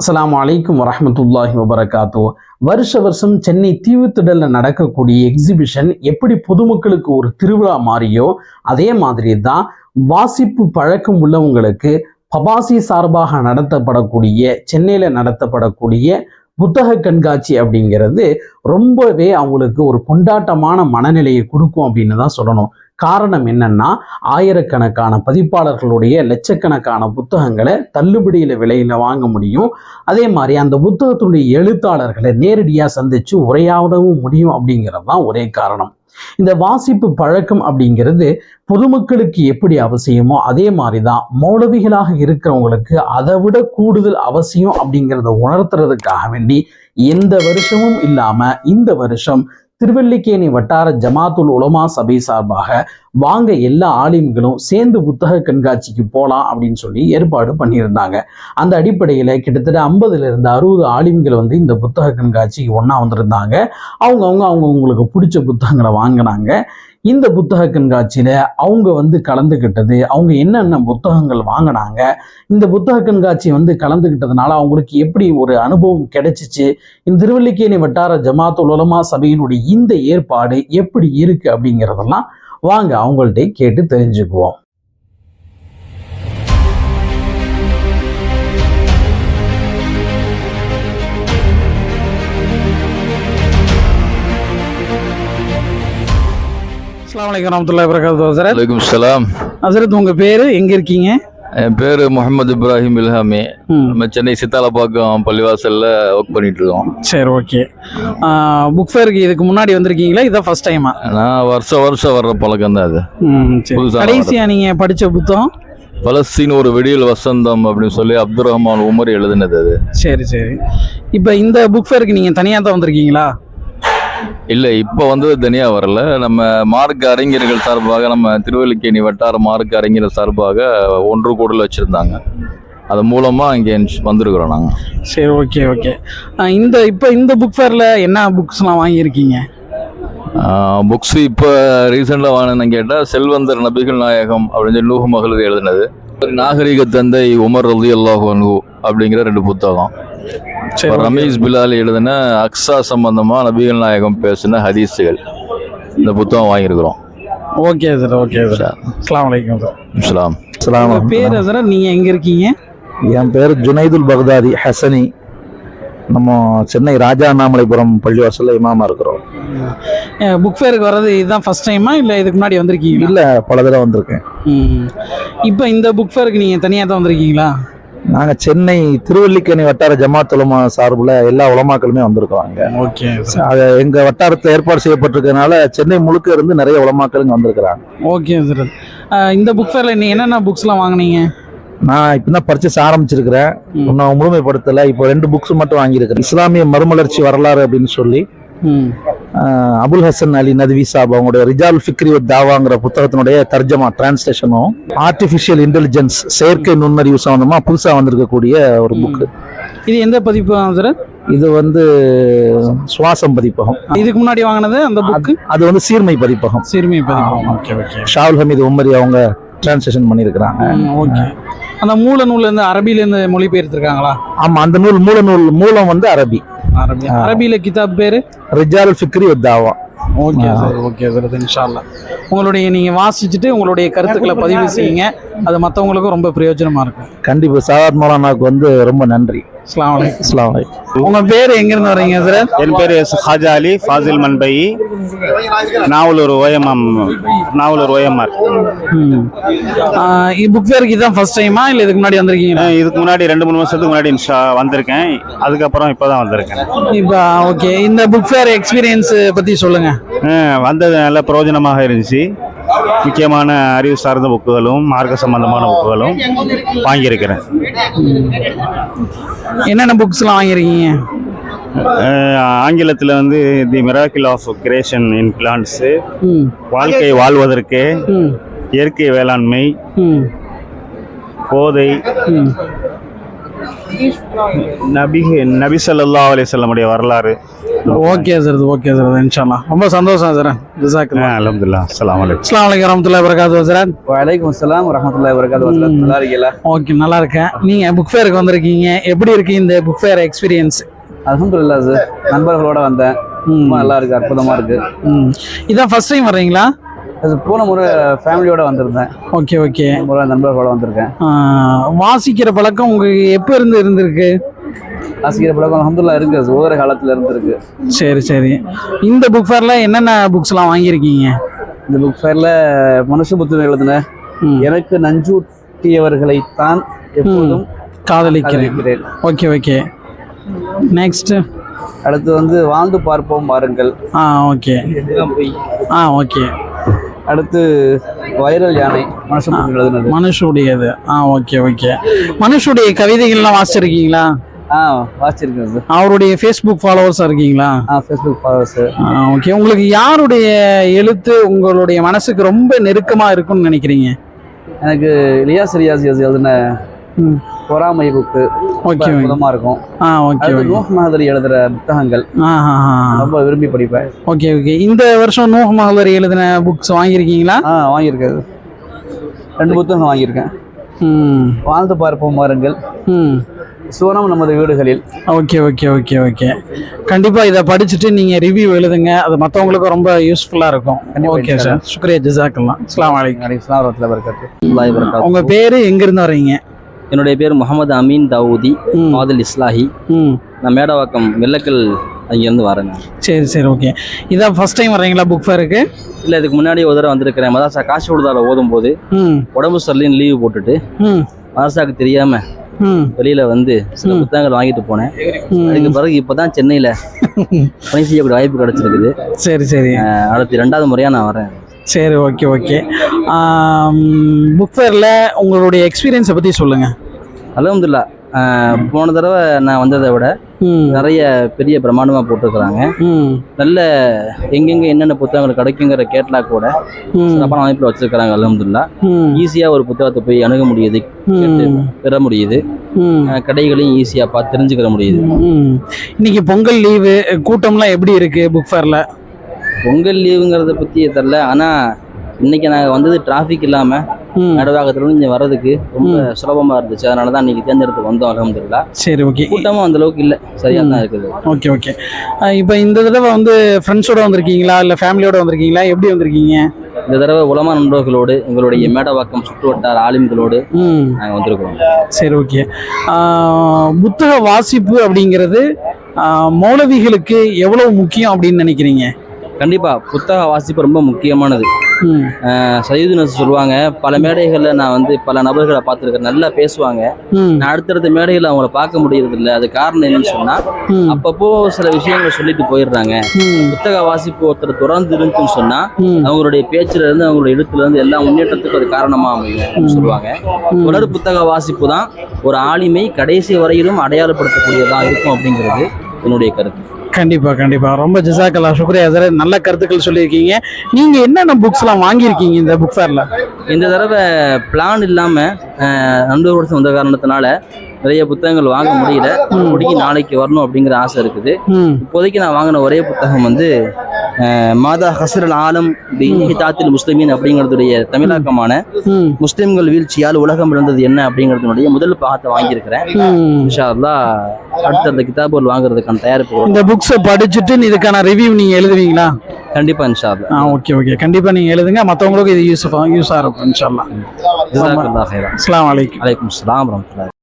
அஸ்ஸலாமு அலைக்கும் வரஹ்மத்துல்லாஹி வபரகாத்து. வருஷம் சென்னை தீவுத்திடல்ல நடக்கக்கூடிய எக்ஸிபிஷன் எப்படி பொதுமக்களுக்கு ஒரு திருவிழா மாறியோ அதே மாதிரி தான் வாசிப்பு பழக்கம் உள்ளவங்களுக்கு பபாசி சார்பாக நடத்தப்படக்கூடிய சென்னையில நடத்தப்படக்கூடிய புத்தக கண்காட்சி அப்படிங்கிறது ரொம்பவே அவங்களுக்கு ஒரு கொண்டாட்டமான மனநிலையை கொடுக்கும் அப்படின்னு தான் சொல்லணும். காரணம் என்னன்னா, ஆயிரக்கணக்கான பதிப்பாளர்களுடைய லட்சக்கணக்கான புத்தகங்களை தள்ளுபடியில விலையில வாங்க முடியும். அதே மாதிரி அந்த புத்தகத்தினுடைய எழுத்தாளர்களை நேரடியாக சந்திச்சு உரையாடவும் முடியும் அப்படிங்கிறது தான் ஒரே காரணம். இந்த வாசிப்பு பழக்கம் அப்படிங்கிறது பொதுமக்களுக்கு எப்படி அவசியமோ அதே மாதிரி தான் மௌலவிகளாக இருக்கிறவங்களுக்கு அதை விட கூடுதல் அவசியம் அப்படிங்கிறத உணர்த்துறதுக்காக வேண்டி எந்த வருஷமும் இல்லாம இந்த வருஷம் திருவல்லிக்கேணி வட்டார ஜமாத்துல் உலமா சபை சார்பாக வாங்க எல்லா ஆலிம்களும் சேர்ந்து புத்தக கண்காட்சிக்கு போகலாம் அப்படின்னு சொல்லி ஏற்பாடு பண்ணியிருந்தாங்க. அந்த அடிப்படையில் கிட்டத்தட்ட 50லிருந்து 60 ஆலிம்கள் இந்த புத்தக கண்காட்சிக்கு ஒன்றா வந்திருந்தாங்க. அவங்களுக்கு பிடிச்ச புத்தகங்களை வாங்கினாங்க. இந்த புத்தக கண்காட்சியில் அவங்க கலந்துக்கிட்டது, அவங்க என்னென்ன புத்தகங்கள் வாங்கினாங்க, இந்த புத்தக கண்காட்சி கலந்துக்கிட்டதுனால அவங்களுக்கு எப்படி ஒரு அனுபவம் கிடைச்சிச்சு, இந்த திருவல்லிக்கேணி வட்டார ஜமாத்துல் உலமா சபையினுடைய இந்த ஏற்பாடு எப்படி இருக்கு அப்படிங்கிறதெல்லாம் வாங்க அவங்கள்ட்ட கேட்டு தெரிஞ்சுக்குவோம். அஸ்ஸலாமு அலைக்கும் வரஹ்மத்துல்லாஹி வபரகாத்துஹு. ஹஸரத். வலைக்கும் ஸலாம். ஹஸரத், உங்க பேரு, எங்க இருக்கீங்க? என் பேர் முகமது இப்ராஹிம் இல்ஹாமி. நம்ம சென்னை சித்தாலப்பாக்கம் பள்ளிவாசல்ல ஒர்க் பண்ணிட்டு இருக்கோம். சரி, ஓகே. புக் ஃபேருக்கு இதுக்கு முன்னாடி வந்திருக்கீங்களா? இதான் ஃபர்ஸ்ட் டைமா? நான் வருஷம் வர்ற பழக்கம் தான் அது. கடைசியா நீங்க படிச்ச புத்தகம் பலஸ்தீன் ஒரு வெடியல் வசந்தம் அப்படின்னு சொல்லி அப்துல் ரஹ்மான் உமர் எழுதுனது அது. சரி. இப்போ இந்த புக் ஃபேருக்கு நீங்க தனியா தான் வந்திருக்கீங்களா? இல்லை, இப்போ தனியாக வரல. நம்ம மார்க்க அறிஞர்கள் சார்பாக, நம்ம திருவல்லிக்கேணி வட்டார மார்க்க அறிஞர்கள் சார்பாக ஒன்று கூடல் வச்சுருந்தாங்க. அது மூலமாக இங்கே வந்திருக்கிறோம் நாங்கள். சரி, ஓகே. இந்த புக் ஃபேரில் என்ன புக்ஸ்லாம் வாங்கியிருக்கீங்க? புக்ஸ் இப்போ ரீசெண்டாக வாங்கினேன்னு கேட்டால் செல்வந்தர் நபிகள் நாயகம் அப்படின்னு சொல்லி நூஹ் மகளிர் எழுதினது, நாகரிக தந்தை உமர் ரலியல்லாஹு அன்ஹு அப்படிங்கிற 2 புத்தகம். ரமீஸ் பிலால் எழுதின அக்ஸா சம்பந்தமா நபிகள் நாயகம் பேசின ஹதீஸுகள், இந்த புத்தகம் வாங்கியிருக்கிறோம். Okay sir. அஸ்ஸலாமு அலைக்கும் சார். அஸ்ஸலாம். உங்க பேர் சார், நீங்க எங்க இருக்கீங்க? என் பேர் ஜுனைதுல் பக்தாதி ஹசனி. நம்ம சென்னை ராஜா அண்ணாமலைபுரம் பள்ளிவாசல்ல இமாமா இருக்கிறோம். புக் ஃபேருக்கு வர்றது இதுதான் ஃபர்ஸ்ட் டைமா இல்லை இதுக்கு முன்னாடி வந்திருக்கீங்க? இல்லை, பல தடவை வந்திருக்கேன். இப்போ இந்த புக் ஃபேருக்கு நீங்கள் தனியாக தான் வந்திருக்கீங்களா? நாங்கள் சென்னை திருவல்லிக்கேணி வட்டார ஜமாத் உலமா சார்பில் எல்லா உலமாக்களுமே வந்திருக்காங்க. ஓகே. அது எங்கள் வட்டாரத்தில் ஏற்பாடு செய்யப்பட்டிருக்கிறதுனால சென்னை முழுக்க இருந்து நிறைய உலமாக்களுங்க வந்திருக்கிறாங்க. Okay sir. இந்த புக் ஃபேரில் நீங்கள் என்னென்ன புக்ஸ்லாம் வாங்கினீங்க? நான் இப்போ தான் பர்ச்சேஸ் ஆரம்பிச்சிருக்கிறேன், இன்னும் முழுமைப்படுத்தலை. இப்போ 2 புக்ஸ் மட்டும் வாங்கியிருக்கிறேன். இஸ்லாமிய மறுமலர்ச்சி வரலாறு அப்படின்னு சொல்லி அபுல் ஹசன் அலி நத்வி சாப் அவங்களுடைய ரிஜால் ஃபிக்ரி தாவாங்கிற புத்தகத்தினுடைய தர்ஜமா டிரான்ஸ்லேஷனும், ஆர்டிஃபிஷியல் இன்டெலிஜென்ஸ் செயற்கை நுண்ணறிவு சம்பந்தமா புதுசாக வந்திருக்கக்கூடிய ஒரு புக்கு. இது எந்த பதிப்பு சார்? இது சுவாசம் பதிப்பகம். இதுக்கு முன்னாடி வாங்கினது அந்த புக்கு? அது சீர்மை பதிப்பகம். ஓகே. ஷாவுல் ஹமீது உமரி அவங்க டிரான்ஸ்லேஷன் பண்ணியிருக்கிறாங்க. ஓகே. அந்த மூல நூல்லேருந்து அரபிலேருந்து மொழிபெயர்த்திருக்காங்களா? ஆமாம், அந்த மூலம் அரபி. அரபியில கிதாப் பேரு ரிஜால் ஃபிக்ரி தாவா. Okay sir. இன்ஷா அல்லாஹ் உங்களுடைய நீங்க வாசிச்சுட்டு உங்களுடைய கருத்துக்களை பதிவு செய்யுங்க, அது மற்றவங்களுக்கும் ரொம்ப பிரயோஜனமா இருக்கும். கண்டிப்பா. சாதாத் மௌலானாவுக்கு ரொம்ப நன்றி. அஸ்ஸலாமு அலைக்கும். அஸ்ஸலாமு அலைக்கும். உங்க பேர் எங்க இருந்து வரீங்க சார்? என் பேர் ஹாஜா அலி ஃபாசில் மன்பை, நாவலூர் OMR. புக் ஃபேருக்கு இதான் ஃபர்ஸ்ட் டைமா இல்லை இதுக்கு முன்னாடி வந்திருக்கீங்களா? இதுக்கு முன்னாடி 2-3 வருஷத்துக்கு முன்னாடி வந்திருக்கேன். அதுக்கப்புறம் இப்போதான் வந்திருக்கேன். இப்போ ஓகே, இந்த புக் ஃபேர் எக்ஸ்பீரியன்ஸ் பத்தி சொல்லுங்க. வந்தது நல்ல பிரயோஜனமாக இருந்துச்சு. முக்கியமான அறிவு சார்ந்த புக்குகளும் மார்க்க சம்பந்தமான புக்குகளும் வாங்கியிருக்கிறேன். என்னென்ன புக்ஸ்லாம் வாங்கியிருக்கீங்க? ஆங்கிலத்தில் the miracle of creation in plants, வாழ்க்கை வாழ்வதற்கு, இயற்கை வேளாண்மை, போதை, நபி ஸல்லல்லாஹு அலைஹி வஸல்லம் வரலாறு, ஓகே சார் ஓகே சார் இன்ஷால்லா. ரொம்ப சந்தோஷம் சார். ஜஸாக்கல்லாஹ். அல்ஹம்துலில்லாஹ். அஸ்ஸலாமு அலைக்கும். அஸ்ஸலாமு அலைக்கும் வரஹ்மத்துல்லாஹி வபரகாத்துஹு சார். வலைக்கும் அஸ்ஸலாம் வரஹ்மத்துல்லாஹி வபரகாத்துஹு. நல்லா இருக்கீங்களா? ஓகே நல்லா இருக்கேன். நீங்க புக் ஃபேருக்கு வந்திருக்கீங்க, எப்படி இருக்கு இந்த புக் ஃபேர் எக்ஸ்பீரியன்ஸ்? அல்ஹம்துலில்லாஹ் சார், நண்பர்களோட வந்தேன். ரொம்ப நல்லா இருக்கு, அற்புதமா இருக்கு. இதான் ஃபர்ஸ்ட் டைம் வர்றீங்களா? அது போன முறை ஃபேமிலியோட வந்திருந்தேன். Okay okay. இந்த முறை நண்பர்களோட வந்திருக்கேன். வாசிக்கிற பழக்கம் உங்களுக்கு எப்போ இருந்திருக்கு? வாசிக்கிற பழக்கம் அல்ஹம்துலில்லாஹ் இருக்கு, சோதர காலத்துல இருந்திருக்கு. சரி சரி. இந்த புக் ஃபேர்ல என்னென்ன புக்ஸ்லாம் வாங்கியிருக்கீங்க? இந்த புக் ஃபேர்ல மனுஷபுத்திரன் எழுதின எனக்கு நஞ்சூட்டியவர்களைத்தான் எப்போதும் காதலிக்கிறேன். Okay okay. நெக்ஸ்ட் அடுத்து வந்து வாழ்ந்து பார்ப்போம் வாருங்கள். Okay okay. அடுத்து வைரல் யானை மனுஷபுத்திரன் எழுதினது. மனுஷுடையது. Okay okay. மனுஷுடைய கவிதைகள்லாம் வாசிச்சிருக்கீங்களா? வாசிச்சிருக்கேன் சார். அவருடைய ஃபேஸ்புக் ஃபாலோவர்ஸா இருக்கீங்களா? Facebook followers. ஓகே. உங்களுக்கு யாருடைய எழுத்து உங்களுடைய மனசுக்கு ரொம்ப நெருக்கமா இருக்கும்னு நினைக்கிறீங்க? எனக்கு ரியாஸ் எழுதின பொறாமை புக்கு ஓகே அற்புதமா இருக்கும். ஓகே. நூஹ் மஹதரி எழுதுற புத்தகங்கள் ரொம்ப விரும்பி படிப்பேன். Okay okay. இந்த வருஷம் நூஹ் மஹதரி எழுதின புக்ஸ் வாங்கியிருக்கீங்களா? வாங்கியிருக்கேன். 2 புத்தகம் வாங்கியிருக்கேன். வாழ்ந்து பார்ப்போம் வாருங்கள், சுவனம் நமது வீடுகளில். Okay okay okay okay. கண்டிப்பா இதை படிச்சுட்டு நீங்க ரிவ்யூ எழுதுங்க, அது மற்றவங்களுக்கும் ரொம்ப யூஸ்ஃபுல்லா இருக்கும். ஓகே சார், சுக்ரியா, ஜஸாக்கல்லாஹ். அஸ்ஸலாமு அலைக்கும். அஸ்ஸலாமு வரஹ்மத்துல்லாஹி வபரகாத்துஹு. உங்க பேரு எங்க இருந்து வர்றீங்க? என்னுடைய பேர் முகமது அமீன் தாவூதி ஆதில் இஸ்லாஹி. நான் மேடவாக்கம் வெள்ளக்கல் அங்கேருந்து வரேன். சரி சரி ஓகே. இதான் ஃபர்ஸ்ட் டைம் வர்றீங்களா புக் ஃபேருக்கு? இல்லை, இதுக்கு முன்னாடி ஒரு தடவை வந்திருக்கிறேன். மதரசா காசி உழுதால ஓதும் போது உடம்பு சரியில்லைன்னு லீவு போட்டுட்டு மதரசாவுக்கு தெரியாம வெளியில வந்து சில புத்தகங்கள் வாங்கிட்டு போனேன். அதுக்கு பிறகு இப்பதான் சென்னையில பணி செய்யக்கூடிய வாய்ப்பு கிடைச்சிருக்குது. சரி சரி. அடுத்து 2வது முறையா நான் வரேன். சரி ஓகே ஓகே. புக் ஃபேரில் உங்களுடைய எக்ஸ்பீரியன்ஸை பற்றி சொல்லுங்கள். அல்ஹம்துலில்லாஹ். போன தடவை நான் வந்ததை விட நிறைய பெரிய பிரமாண்டமாக போட்டிருக்கிறாங்க. நல்ல எங்கெங்கே என்னென்ன புத்தகங்கள் கிடைக்குங்கிற கேட்லாக் கூட சிறப்பான அமைப்பில் வச்சிருக்கிறாங்க. அல்ஹம்துலில்லாஹ். ஈஸியாக ஒரு புத்தகத்தை போய் அணுக முடியுது, பெற முடியுது. கடைகளையும் ஈஸியாக பார்த்து தெரிஞ்சுக்கிற முடியுது. இன்னைக்கு பொங்கல் லீவு, கூட்டம்லாம் எப்படி இருக்கு புக் ஃபேரில்? பொங்கல் லீவுங்கிறத பற்றி தெரில. ஆனால் இன்னைக்கு நாங்கள் வந்தது டிராஃபிக் இல்லாமல் நடுவாகத்துலேருந்து இங்கே வர்றதுக்கு ரொம்ப சுலபமாக இருந்துச்சு. அதனால தான் இன்னைக்கு தேர்ந்தெடுத்து வந்தோம். அல்ஹம்துலில்லாஹ். சரி ஓகே. கூட்டமும் அந்த அளவுக்கு இல்லை, சரியாக தான் இருக்குது. Okay okay. இப்போ இந்த தடவை வந்து ஃப்ரெண்ட்ஸோட வந்திருக்கீங்களா இல்லை ஃபேமிலியோட வந்திருக்கீங்களா? எப்படி வந்திருக்கீங்க? இந்த தடவை உலமா நண்பர்களோடு எங்களுடைய மேடவாக்கம் சுற்றுவட்டார ஆலிம்களோடு நாங்கள் வந்திருக்கிறோம். சரி ஓகே. புத்தக வாசிப்பு அப்படிங்கிறது மௌலவிகளுக்கு எவ்வளவு முக்கியம் அப்படின்னு நினைக்கிறீங்க? கண்டிப்பாக புத்தக வாசிப்பு ரொம்ப முக்கியமானது. சையது நஸ் சொல்லுவாங்க, பல மேடைகளில் நான் வந்து பல நபர்களை பார்த்துருக்கேன், நல்லா பேசுவாங்க. நான் அடுத்தடுத்த மேடைகளில் அவங்கள பார்க்க முடியறது இல்லை. அது காரணம் என்னன்னு சொன்னால் அப்பப்போ சில விஷயங்களை சொல்லிட்டு போயிடுறாங்க. புத்தக வாசிப்பு ஒருத்தர் தொடர்ந்து இருந்துன்னு சொன்னால் அவங்களுடைய பேச்சுல இருந்து அவங்களுடைய எழுத்துல இருந்து எல்லா முன்னேற்றத்துக்கும் அது காரணமாக அமையும் சொல்லுவாங்க. தொடர் புத்தக வாசிப்பு தான் ஒரு ஆளுமை கடைசி வரையிலும் அடையாளப்படுத்தக்கூடியதாக இருக்கும் அப்படிங்கிறது என்னுடைய கருத்து. கண்டிப்பா கண்டிப்பா. ரொம்ப ஜஸாக்கல்லாஹ், சுக்ரியா சார். நல்ல கருத்துக்கள் சொல்லியிருக்கீங்க. நீங்க என்னென்ன புக்ஸ்லாம் வாங்கியிருக்கீங்க இந்த புக் ஃபேர்ல? இந்த தடவை பிளான் இல்லாமல் நண்பர்களோட வந்த காரணத்தினால நிறைய புத்தகங்கள் வாங்க முடியல. முடிக்கி நாளைக்கு வரணும் அப்படிங்கிற ஆசை இருக்குது. இப்போதைக்கு நான் வாங்கின ஒரே புத்தகம் வந்து மாதா ஹஸ்ரல் ஆலம் பிஹிதாத்தில் முஸ்லிமீன் அப்படிங்கிறதுடைய தமிழாக்கமான முஸ்லிம்கள் வீழ்ச்சியால் உலகம் இழந்தது என்ன அப்படிங்கிறதுடைய முதல் பாகத்தை வாங்கியிருக்கிறேன். இன்ஷா அல்லாஹ் அடுத்த கிதாபுகள் வாங்குறதுக்கான தயாரிப்பு. இந்த புக்ஸை படிச்சுட்டு இதுக்கான ரிவ்யூ நீங்க எழுதுவீங்களா? கண்டிப்பா இன்ஷா அல்லாஹ். Okay okay. கண்டிப்பா நீங்க எழுதுங்க, மற்றவங்களுக்கும் இது யூஸா இருக்கும் இன்ஷா அல்லாஹ். ஜஸாக்கல்லாஹ் ஹைரன். அஸ்ஸலாமு அலைக்கும். வலைக்கும் அஸ்ஸலாம் வரஹ்மத்துல்லாஹி.